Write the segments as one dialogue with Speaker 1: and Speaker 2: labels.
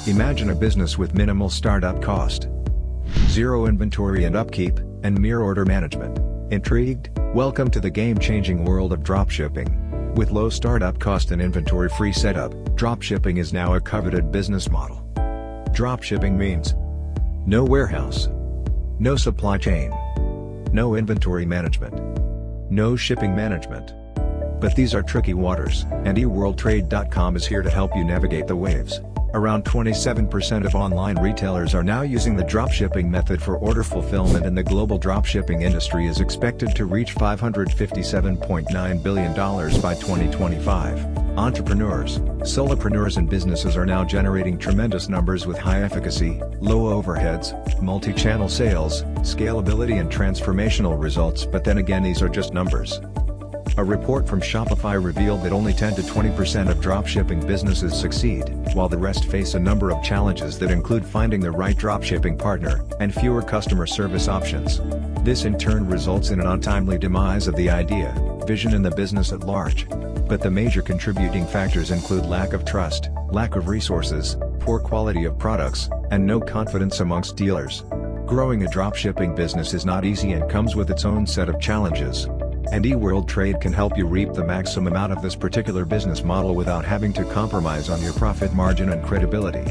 Speaker 1: Imagine a business with minimal startup cost, zero inventory and upkeep, and mere order management. Intrigued? Welcome to the game-changing world of dropshipping. With low startup cost and inventory-free setup, dropshipping is now a coveted business model. Dropshipping means no warehouse, no supply chain, no inventory management, no shipping management. But these are tricky waters, and 𝐓𝐑𝐷Trade.com is here to help you navigate the waves. Around 27% of online retailers are now using the dropshipping method for order fulfillment, and the global dropshipping industry is expected to reach $557.9 billion by 2025. Entrepreneurs, solopreneurs and businesses are now generating tremendous numbers with high efficacy, low overheads, multi-channel sales, scalability and transformational results. But then again, these are just numbers. A report from Shopify revealed that only 10 to 20% of dropshipping businesses succeed, while the rest face a number of challenges that include finding the right dropshipping partner, and fewer customer service options. This in turn results in an untimely demise of the idea, vision and the business at large. But the major contributing factors include lack of trust, lack of resources, poor quality of products, and no confidence amongst dealers. Growing a dropshipping business is not easy and comes with its own set of challenges. And 𝐓𝐑𝐷Trade can help you reap the maximum out of this particular business model without having to compromise on your profit margin and credibility.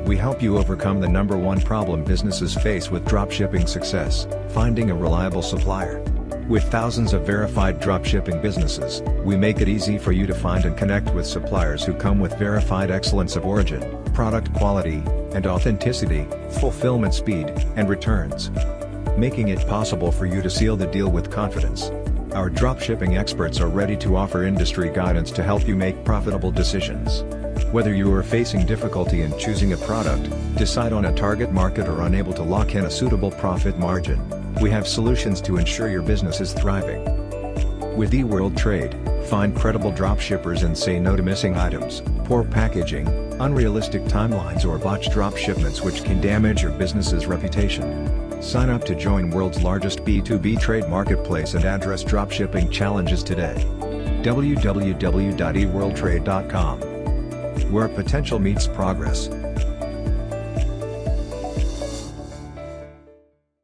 Speaker 1: We help you overcome the number one problem businesses face with dropshipping success: finding a reliable supplier. With thousands of verified dropshipping businesses, we make it easy for you to find and connect with suppliers who come with verified excellence of origin, product quality, and authenticity, fulfillment speed, and returns, making it possible for you to seal the deal with confidence. Our dropshipping experts are ready to offer industry guidance to help you make profitable decisions. Whether you are facing difficulty in choosing a product, decide on a target market, or unable to lock in a suitable profit margin, we have solutions to ensure your business is thriving. With 𝐓𝐑𝐷Trade, find credible dropshippers and say no to missing items, poor packaging, unrealistic timelines, or botched drop shipments which can damage your business's reputation. Sign up to join world's largest B2B trade marketplace and address dropshipping challenges today. www.𝐓𝐑𝐷Trade.com, where potential meets progress.